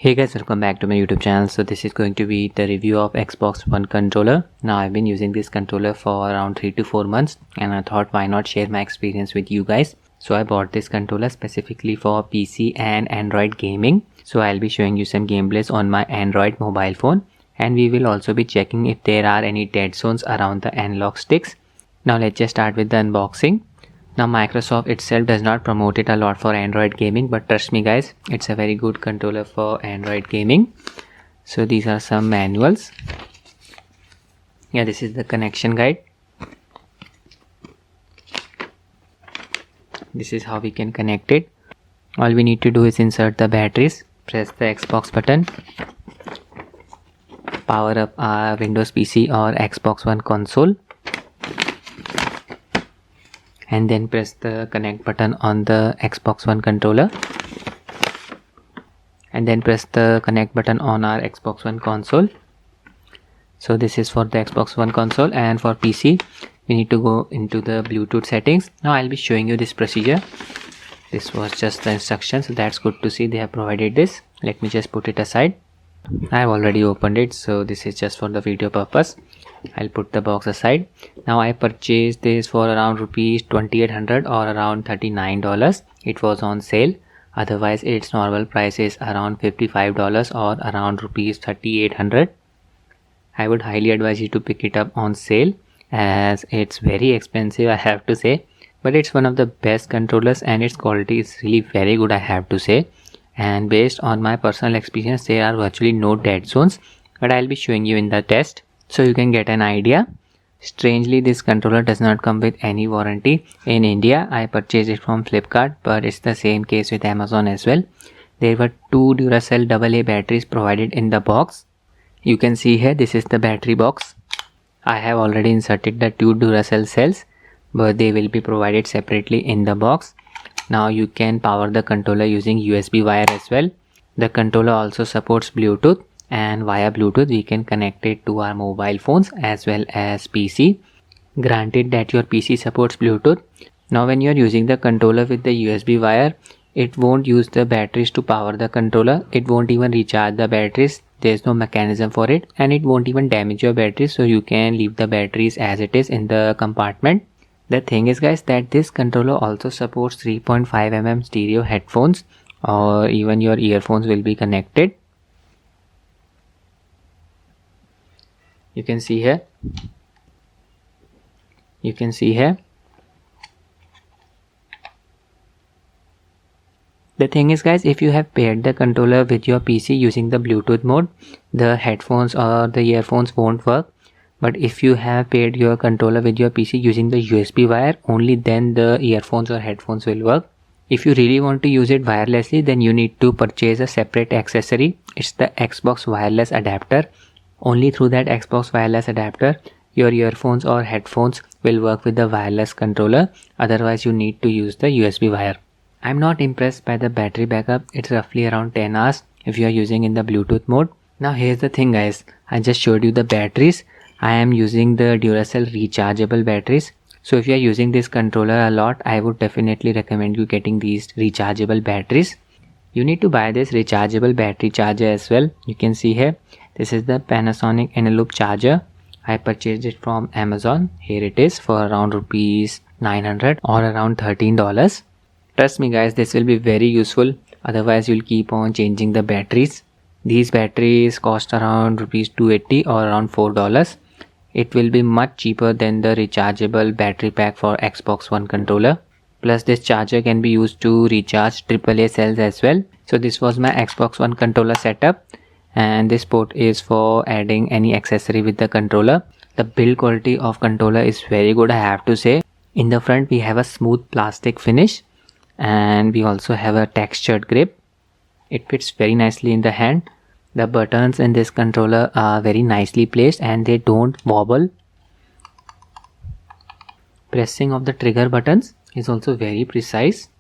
Hey guys, welcome back to my YouTube channel. So this is going to be the review of Xbox One controller. Now I've been using this controller for around 3 to 4 months and I thought why not share my experience with you guys. So I bought this controller specifically for PC and Android gaming. So I'll be showing you some gameplays on my Android mobile phone and we will also be checking if there are any dead zones around the analog sticks. Now let's just start with the unboxing. Now Microsoft itself does not promote it a lot for Android gaming, but trust me guys, it's a very good controller for Android gaming. So these are some manuals. Yeah, this is the connection guide. This is how we can connect it. All we need to do is insert the batteries, press the Xbox button, power up our Windows PC or Xbox One console, and then press the connect button on the Xbox One controller, and then press the connect button on our Xbox One console. So this is for the Xbox One console, and for PC we need to go into the Bluetooth settings. Now I'll be showing you this procedure. This was just the instructions, so that's good to see they have provided this. Let me just put it aside. I have already opened it, so this is just for the video purpose. I'll put the box aside. Now I purchased this for around rupees 2800 or around $39. It was on sale. Otherwise its normal price is around $55 or around rupees 3800. I would highly advise you to pick it up on sale as it's very expensive, I have to say, but it's one of the best controllers and its quality is really very good, I have to say. And based on my personal experience, there are virtually no dead zones, but I'll be showing you in the test so you can get an idea. Strangely, this controller does not come with any warranty. In India, I purchased it from Flipkart, but it's the same case with Amazon as well. There were two Duracell AA batteries provided in the box. You can see here, this is the battery box. I have already inserted the two Duracell cells, but they will be provided separately in the box. Now you can power the controller using USB wire as well. The controller also supports Bluetooth, and via Bluetooth we can connect it to our mobile phones as well as PC. Granted that your PC supports Bluetooth. Now when you are using the controller with the USB wire, it won't use the batteries to power the controller. It won't even recharge the batteries. There's no mechanism for it, and it won't even damage your batteries, so you can leave the batteries as it is in the compartment. The thing is guys that this controller also supports 3.5mm stereo headphones, or even your earphones will be connected. You can see here. The thing is guys, if you have paired the controller with your PC using the Bluetooth mode, the headphones or the earphones won't work. But if you have paired your controller with your PC using the USB wire, only then the earphones or headphones will work. If you really want to use it wirelessly, then you need to purchase a separate accessory. It's the Xbox wireless adapter. Only through that Xbox wireless adapter, your earphones or headphones will work with the wireless controller. Otherwise, you need to use the USB wire. I'm not impressed by the battery backup. It's roughly around 10 hours if you are using in the Bluetooth mode. Now here's the thing guys, I just showed you the batteries. I am using the Duracell rechargeable batteries. So if you are using this controller a lot, I would definitely recommend you getting these rechargeable batteries. You need to buy this rechargeable battery charger as well. You can see here, this is the Panasonic Eneloop charger. I purchased it from Amazon. Here it is for around rupees 900 or around $13. Trust me guys, this will be very useful. Otherwise you'll keep on changing the batteries. These batteries cost around rupees 280 or around $4. It will be much cheaper than the rechargeable battery pack for Xbox One controller. Plus this charger can be used to recharge AAA cells as well. So this was my Xbox One controller setup, and this port is for adding any accessory with the controller. The build quality of controller is very good, I have to say. In the front we have a smooth plastic finish, and we also have a textured grip. It fits very nicely in the hand. The buttons in this controller are very nicely placed and they don't wobble. Pressing of the trigger buttons is also very precise.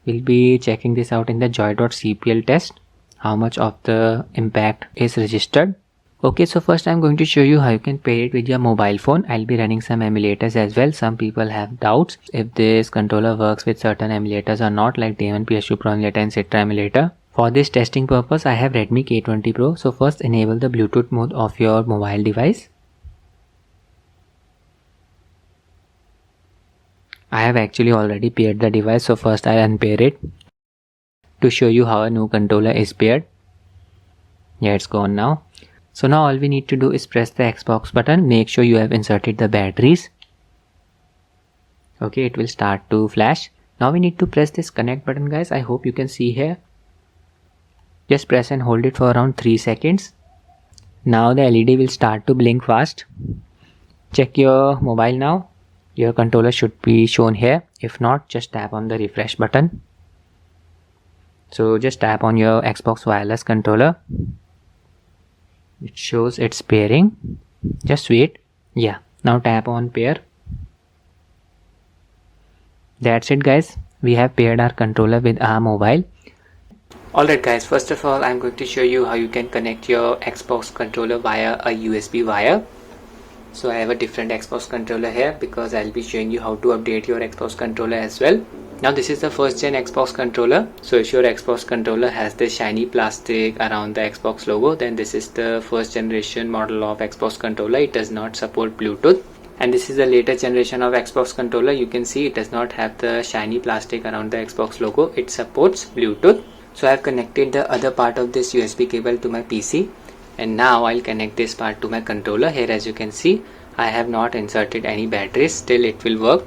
We'll be checking this out in the joy.cpl test, how much of the impact is registered. Okay, so first I'm going to show you how you can pair it with your mobile phone. I'll be running some emulators as well. Some people have doubts if this controller works with certain emulators or not, like Day1 PS2 Pro emulator and Citra emulator. For this testing purpose, I have Redmi K20 Pro. So first enable the Bluetooth mode of your mobile device. I have actually already paired the device, so first I'll unpair it to show you how a new controller is paired. Yeah, it's gone now. So now all we need to do is press the Xbox button. Make sure you have inserted the batteries. Okay, it will start to flash. Now we need to press this connect button, guys. I hope you can see here. Just press and hold it for around 3 seconds. Now the LED will start to blink fast. Check your mobile now. Your controller should be shown here. If not, just tap on the refresh button. So just tap on your Xbox wireless controller. It shows it's pairing. Just wait. Yeah, now tap on pair. That's it, guys. We have paired our controller with our mobile. Alright guys, first of all I'm going to show you how you can connect your Xbox controller via a USB wire. So I have a different Xbox controller here because I'll be showing you how to update your Xbox controller as well. Now this is the first gen Xbox controller. So if your Xbox controller has this shiny plastic around the Xbox logo, then this is the first generation model of Xbox controller. It does not support Bluetooth. And this is the latest generation of Xbox controller. You can see it does not have the shiny plastic around the Xbox logo. It supports Bluetooth. So I have connected the other part of this USB cable to my PC. And now I'll connect this part to my controller. Here as you can see, I have not inserted any batteries. Still it will work.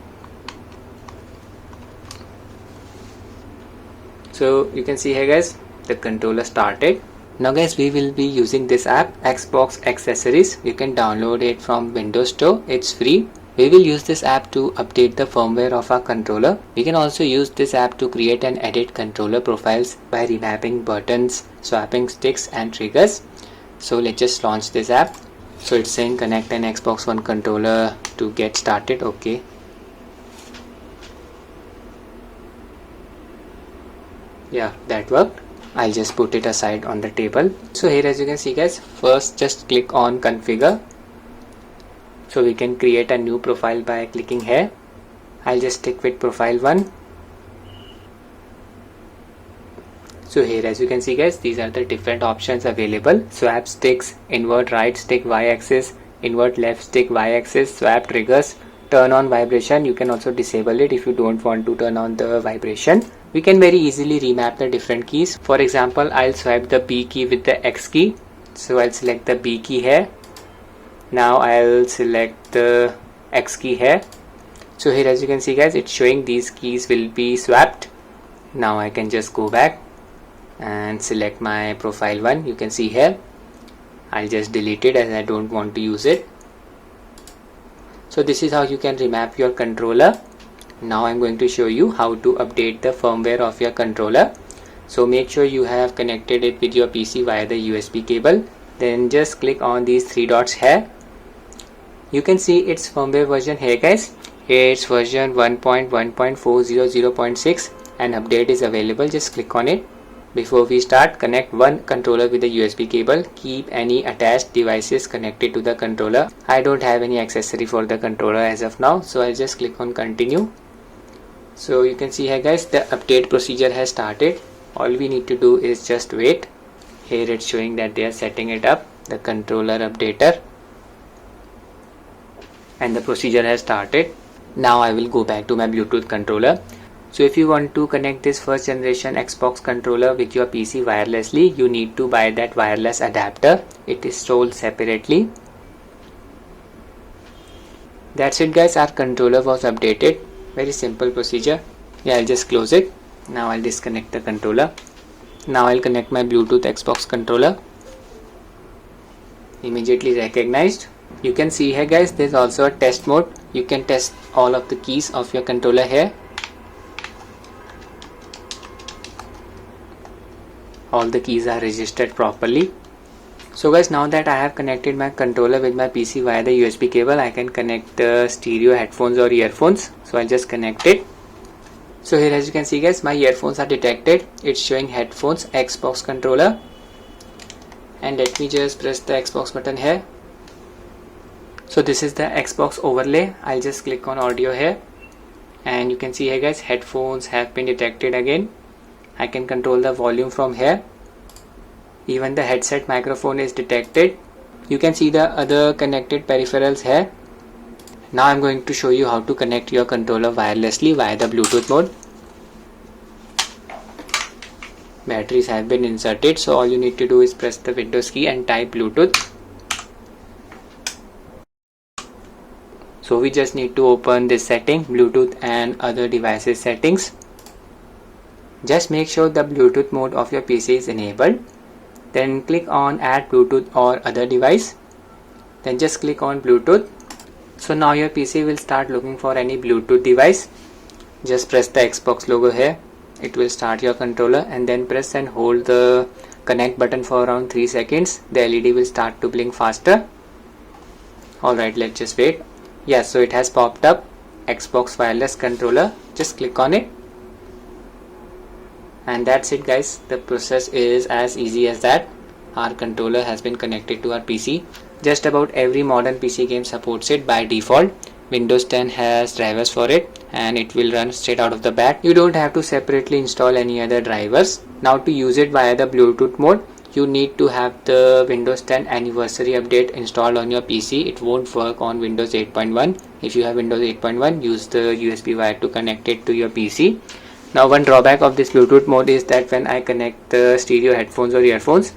So you can see here guys, the controller started. Now guys, we will be using this app, Xbox Accessories. You can download it from Windows Store. It's free. We will use this app to update the firmware of our controller. We can also use this app to create and edit controller profiles by remapping buttons, swapping sticks and triggers. So let's just launch this app. So it's saying connect an Xbox One controller to get started. Okay. Yeah, that worked. I'll just put it aside on the table. So here as you can see guys, first just click on configure. So we can create a new profile by clicking here. I'll just stick with profile 1. So here as you can see guys, these are the different options available. Swap sticks, invert right stick y-axis, invert left stick y-axis, swap triggers, turn on vibration. You can also disable it if you don't want to turn on the vibration. We can very easily remap the different keys. For example, I'll swipe the B key with the X key. So I'll select the B key here. Now I'll select the X key here. So here as you can see guys, it's showing these keys will be swapped. Now I can just go back and select my profile 1. You can see here, I'll just delete it as I don't want to use it. So this is how you can remap your controller. Now I'm going to show you how to update the firmware of your controller. So make sure you have connected it with your PC via the USB cable. Then just click on these 3 dots here. You can see its firmware version here guys. It's version 1.1.400.6 and update is available. Just click on it. Before we start, connect one controller with a USB cable. Keep any attached devices connected to the controller. I don't have any accessory for the controller as of now, so I'll just click on continue. So you can see here guys, the update procedure has started. All we need to do is just wait. Here it's showing that they are setting it up, the controller updater, and the procedure has started. Now I will go back to my Bluetooth controller. So if you want to connect this first generation Xbox controller with your PC wirelessly, you need to buy that wireless adapter. It is sold separately. That's it guys, our controller was updated. Very simple procedure. Yeah, I'll just close it. Now I'll disconnect the controller. Now I'll connect my Bluetooth Xbox controller. Immediately recognized. You can see here guys, there's also a test mode. You can test all of the keys of your controller here. All the keys are registered properly. So guys, now that I have connected my controller with my PC via the USB cable, I can connect the stereo headphones or earphones. So I'll just connect it. So here as you can see guys, my earphones are detected. It's showing headphones Xbox controller. And let me just press the Xbox button here. So this is the Xbox overlay. I'll just click on audio here. And you can see here guys, headphones have been detected again. I can control the volume from here. Even the headset microphone is detected. You can see the other connected peripherals here. Now I'm going to show you how to connect your controller wirelessly via the Bluetooth mode. Batteries have been inserted, so all you need to do is press the Windows key and type Bluetooth. So we just need to open this setting, Bluetooth and other devices settings. Just make sure the Bluetooth mode of your PC is enabled. Then click on add Bluetooth or other device. Then just click on Bluetooth. So now your PC will start looking for any Bluetooth device. Just press the Xbox logo here. It will start your controller, and then press and hold the connect button for around 3 seconds. The LED will start to blink faster. Alright, let's just wait. Yes, so it has popped up, Xbox wireless controller. Just click on it. And that's it guys. The process is as easy as that. Our controller has been connected to our PC. Just about every modern PC game supports it by default. Windows 10 has drivers for it and it will run straight out of the bat. You don't have to separately install any other drivers. Now to use it via the Bluetooth mode, you need to have the Windows 10 anniversary update installed on your PC. It won't work on Windows 8.1. If you have Windows 8.1, use the USB wire to connect it to your PC. Now one drawback of this Bluetooth mode is that when I connect the stereo headphones or earphones,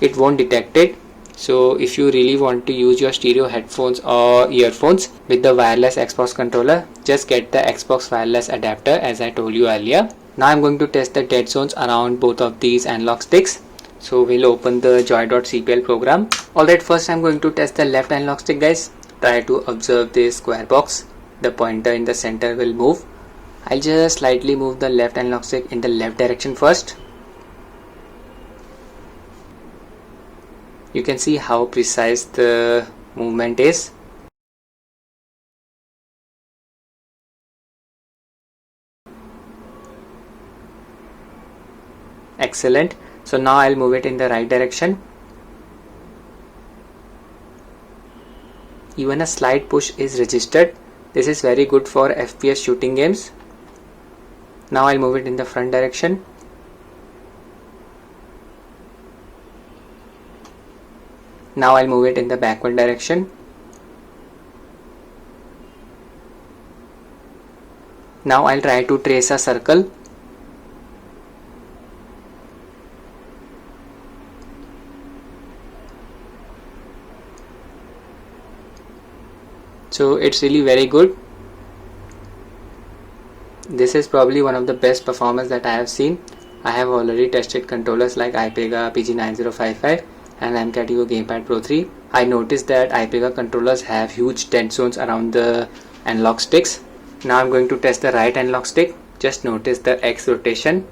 it won't detect it. So if you really want to use your stereo headphones or earphones with the wireless Xbox controller, just get the Xbox wireless adapter as I told you earlier. Now I'm going to test the dead zones around both of these analog sticks. So we'll open the joy.cpl program. Alright, first I'm going to test the left analog stick guys. Try to observe this square box. The pointer in the center will move. I'll just slightly move the left analog stick in the left direction first. You can see how precise the movement is. Excellent. So now I'll move it in the right direction. Even a slight push is registered. This is very good for FPS shooting games. Now I'll move it in the front direction. Now I'll move it in the backward direction. Now I'll try to trace a circle. So it's really very good. This is probably one of the best performance that I have seen. I have already tested controllers like iPega PG9055 and MCAT Evo Gamepad Pro 3. I noticed that iPega controllers have huge dead zones around the analog sticks. Now I'm going to test the right analog stick. Just notice the X rotation.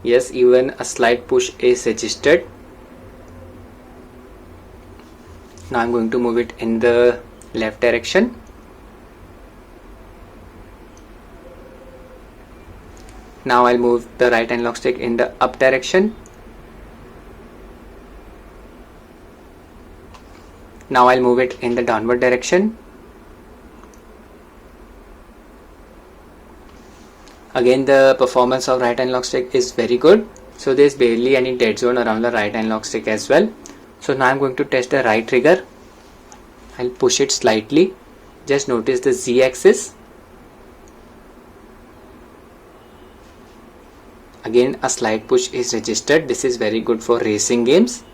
Yes, even a slight push is registered. Now I'm going to move it in the left direction. Now I'll move the right analog stick in the up direction. Now I'll move it in the downward direction. Again, the performance of right analog stick is very good. So there's barely any dead zone around the right analog stick as well. So now I'm going to test the right trigger. I'll push it slightly. Just notice the Z axis. Again, a slight push is registered. This is very good for racing games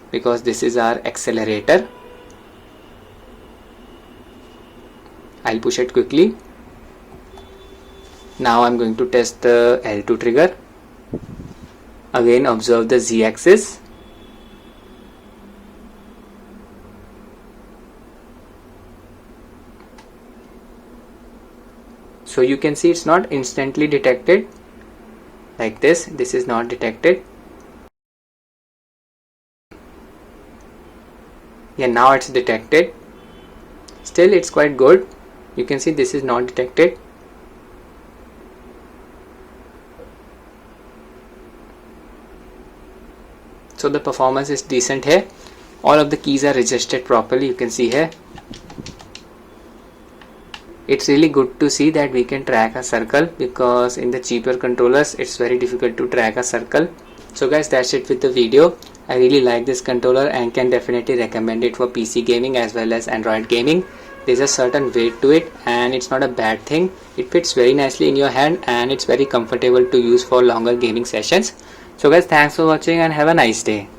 because this is our accelerator. I'll push it quickly. Now I'm going to test the L2 trigger. Again, observe the Z axis. So you can see it's not instantly detected like this. This is not detected. Yeah, now it's detected. Still it's quite good. You can see this is not detected. So the performance is decent here. All of the keys are registered properly. You can see here. It's really good to see that we can track a circle, because in the cheaper controllers it's very difficult to track a circle. So guys, that's it with the video. I really like this controller and can definitely recommend it for PC gaming as well as Android gaming. There's a certain weight to it and it's not a bad thing. It fits very nicely in your hand and it's very comfortable to use for longer gaming sessions. So guys, thanks for watching and have a nice day.